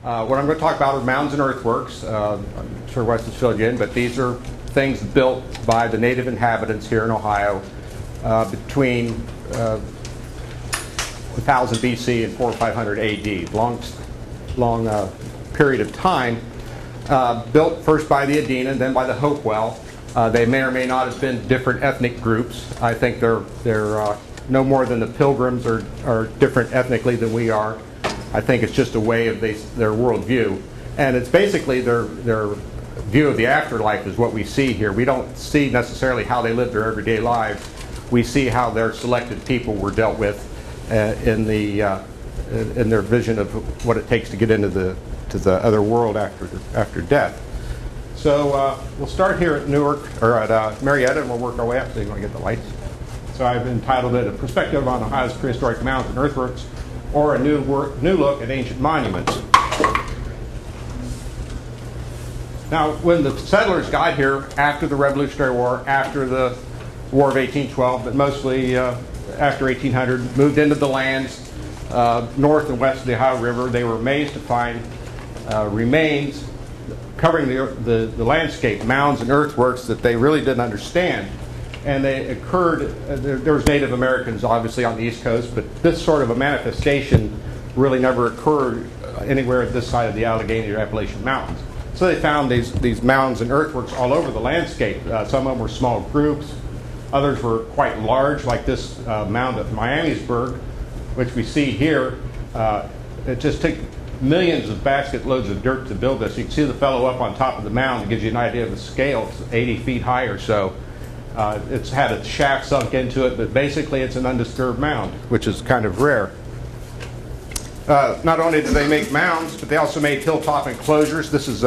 What I'm going to talk about are mounds and earthworks. I'm sure Wes has filled you in, but these are things built by the native inhabitants here in Ohio between 1000 BC and 400 or 500 AD. Long period of time. Built first by the Adena and then by the Hopewell. They may or may not have been different ethnic groups. I think they're no more than the Pilgrims are different ethnically than we are. I think it's just a way of their worldview. And it's basically their view of the afterlife is what we see here. We don't see necessarily how they live their everyday lives. We see how their selected people were dealt with in their vision of what it takes to get into the other world after death. So we'll start here at Newark, or at Marietta, and we'll work our way up so you want to get the lights. So I've entitled it A Perspective on Ohio's Prehistoric Mounds and Earthworks, or a new look at ancient monuments. Now, when the settlers got here after the Revolutionary War, after the War of 1812, but mostly after 1800, moved into the lands north and west of the Ohio River, they were amazed to find remains covering the landscape, mounds and earthworks that they really didn't understand. And they occurred, there was Native Americans obviously on the East Coast, but this sort of a manifestation really never occurred anywhere this side of the Allegheny or Appalachian Mountains. So they found these mounds and earthworks all over the landscape. Some of them were small groups, others were quite large, like this mound at Miamisburg, which we see here. It just took millions of basket loads of dirt to build this. You can see the fellow up on top of the mound. It gives you an idea of the scale. It's 80 feet high or so. It's had a shaft sunk into it, but basically it's an undisturbed mound, which is kind of rare. Not only did they make mounds, but they also made hilltop enclosures. This is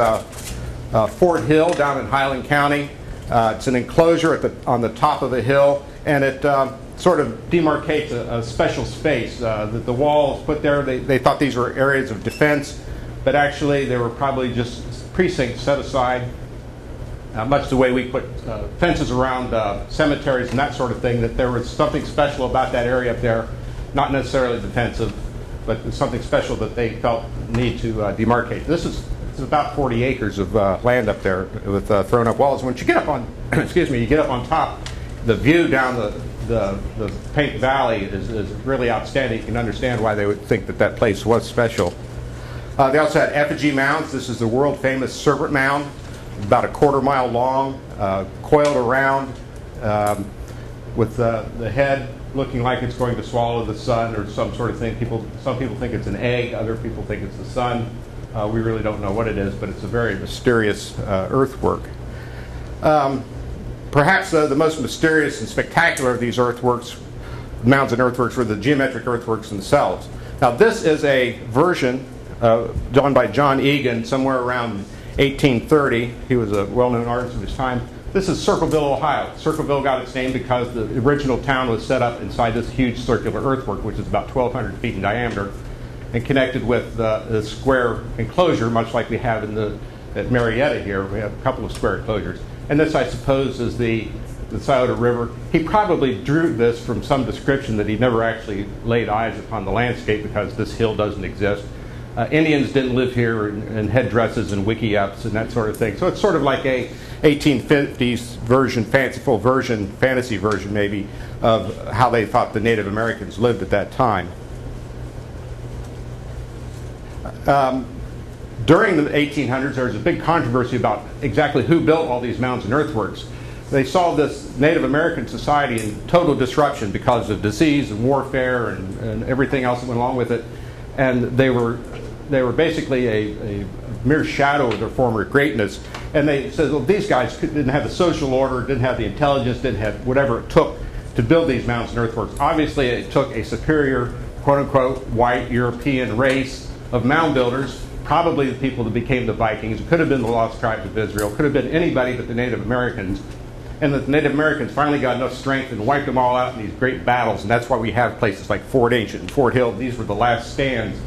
Fort Hill down in Highland County. It's an enclosure on the top of the hill, and it sort of demarcates a special space. That the walls put there, they thought these were areas of defense, but actually they were probably just precincts set aside. Much the way we put fences around cemeteries and that sort of thing, that there was something special about that area up there, not necessarily defensive, but something special that they felt need to demarcate. This is about 40 acres of land up there with thrown up walls. Once you get up on, you get up on top, the view down the Paint Valley is really outstanding. You can understand why they would think that place was special. They also had effigy mounds. This is the world famous Serpent Mound, about a quarter-mile long, coiled around with the head looking like it's going to swallow the sun or some sort of thing. Some people think it's an egg, other people think it's the sun. We really don't know what it is, but it's a very mysterious earthwork. Perhaps the most mysterious and spectacular of these earthworks, mounds and earthworks, were the geometric earthworks themselves. Now this is a version done by John Egan somewhere around 1830. He was a well-known artist of his time. This is Circleville, Ohio. Circleville got its name because the original town was set up inside this huge circular earthwork, which is about 1,200 feet in diameter, and connected with the square enclosure, much like we have at Marietta here. We have a couple of square enclosures. And this, I suppose, is the Scioto River. He probably drew this from some description that he never actually laid eyes upon the landscape because this hill doesn't exist. Indians didn't live here in headdresses and wiki-ups and that sort of thing. So it's sort of like a 1850s version, fanciful version, fantasy version maybe, of how they thought the Native Americans lived at that time. During the 1800s, there was a big controversy about exactly who built all these mounds and earthworks. They saw this Native American society in total disruption because of disease and warfare and everything else that went along with it. And they were basically a mere shadow of their former greatness. And they said, well, these guys didn't have the social order, didn't have the intelligence, didn't have whatever it took to build these mounds and earthworks. Obviously, it took a superior, quote-unquote, white European race of mound builders, probably the people that became the Vikings. It could have been the lost tribes of Israel. It could have been anybody but the Native Americans. And the Native Americans finally got enough strength and wiped them all out in these great battles. And that's why we have places like Fort Ancient and Fort Hill. These were the last stands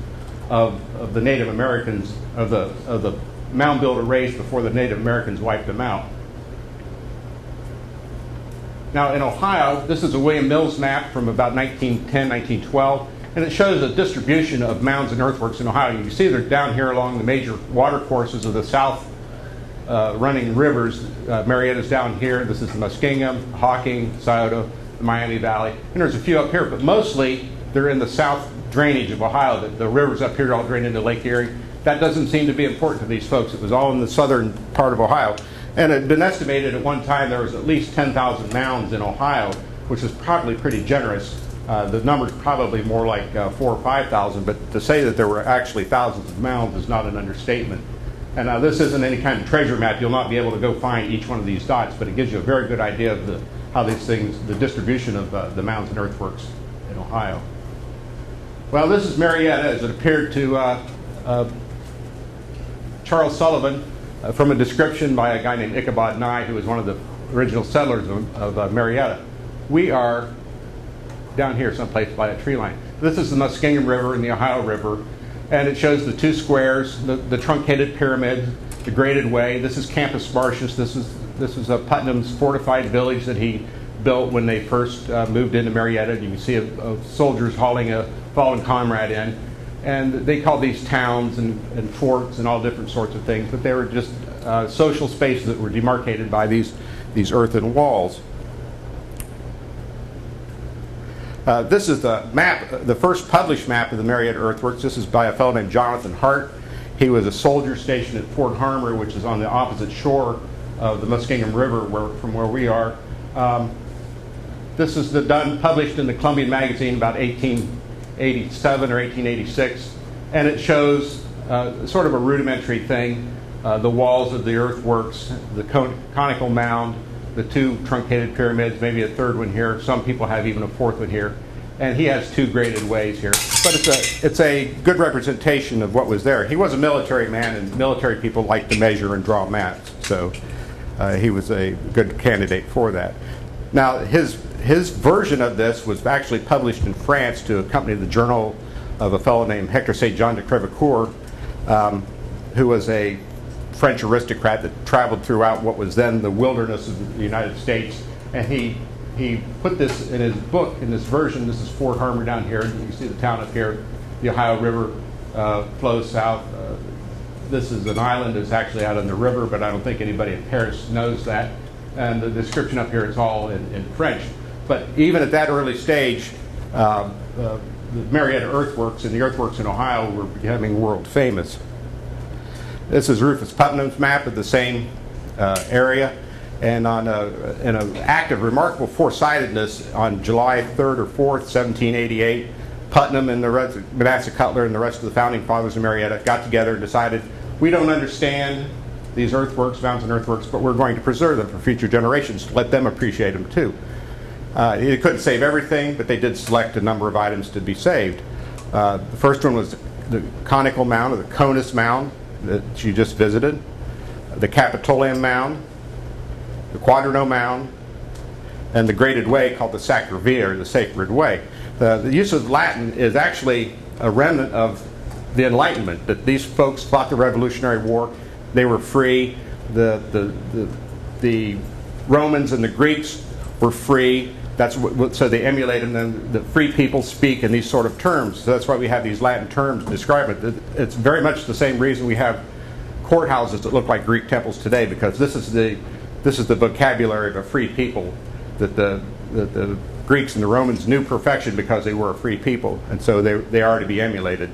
of the Native Americans, of the mound builder race before the Native Americans wiped them out. Now in Ohio, this is a William Mills map from about 1910, 1912. And it shows a distribution of mounds and earthworks in Ohio. You can see they're down here along the major water courses of the south running rivers. Marietta's down here. This is the Muskingum, Hocking, Scioto, the Miami Valley. And there's a few up here, but mostly they're in the south drainage of Ohio. The rivers up here all drain into Lake Erie. That doesn't seem to be important to these folks. It was all in the southern part of Ohio. And it had been estimated at one time there was at least 10,000 mounds in Ohio, which is probably pretty generous. The number's probably more like 4,000 or 5,000, but to say that there were actually thousands of mounds is not an understatement. And this isn't any kind of treasure map. You'll not be able to go find each one of these dots, but it gives you a very good idea of how these things, the distribution of the mounds and earthworks in Ohio. Well, this is Marietta as it appeared to Charles Sullivan from a description by a guy named Ichabod Nye, who was one of the original settlers of Marietta. We are down here someplace by a tree line. This is the Muskingum River and the Ohio River, and it shows the two squares, the truncated pyramid, the graded way. This is Campus Martius. This is Putnam's fortified village that he built when they first moved into Marietta. You can see soldiers hauling a fallen comrade in. And they called these towns and forts and all different sorts of things, but they were just social spaces that were demarcated by these earthen walls. This is the map, the first published map of the Marietta earthworks. This is by a fellow named Jonathan Hart. He was a soldier stationed at Fort Harmer, which is on the opposite shore of the Muskingum River from where we are. This is published in the Columbian Magazine about 1887 or 1886, and it shows sort of a rudimentary thing, the walls of the earthworks, the conical mound, the two truncated pyramids, maybe a third one here. Some people have even a fourth one here. And he has two graded ways here. But it's a good representation of what was there. He was a military man, and military people like to measure and draw maps. So he was a good candidate for that. Now, his version of this was actually published in France to accompany the journal of a fellow named Hector St. John de Crevecoeur, who was a French aristocrat that traveled throughout what was then the wilderness of the United States. And he put this in his book, in this version. This is Fort Harmer down here. You can see the town up here. The Ohio River flows south. This is an island that's actually out on the river, but I don't think anybody in Paris knows that. And the description up here is all in French. But even at that early stage, the Marietta earthworks and the earthworks in Ohio were becoming world famous. This is Rufus Putnam's map of the same area. And in an act of remarkable foresightedness, on July 3rd or 4th, 1788, Putnam and Manasseh Cutler and the rest of the founding fathers of Marietta got together and decided, we don't understand these earthworks, mounds and earthworks, but we're going to preserve them for future generations to let them appreciate them too. They couldn't save everything, but they did select a number of items to be saved. The first one was the conical mound, or the Conus mound, that you just visited, the Capitolium mound, the Quadrano mound, and the graded way called the Sacra Via, or the Sacred Way. The use of Latin is actually a remnant of the Enlightenment, that these folks fought the Revolutionary War. They were free. The Romans and the Greeks were free. So they emulated them. The free people speak in these sort of terms. So that's why we have these Latin terms to describe it. It's very much the same reason we have courthouses that look like Greek temples today, because this is the vocabulary of a free people that the Greeks and the Romans knew perfection because they were a free people, and so they are to be emulated.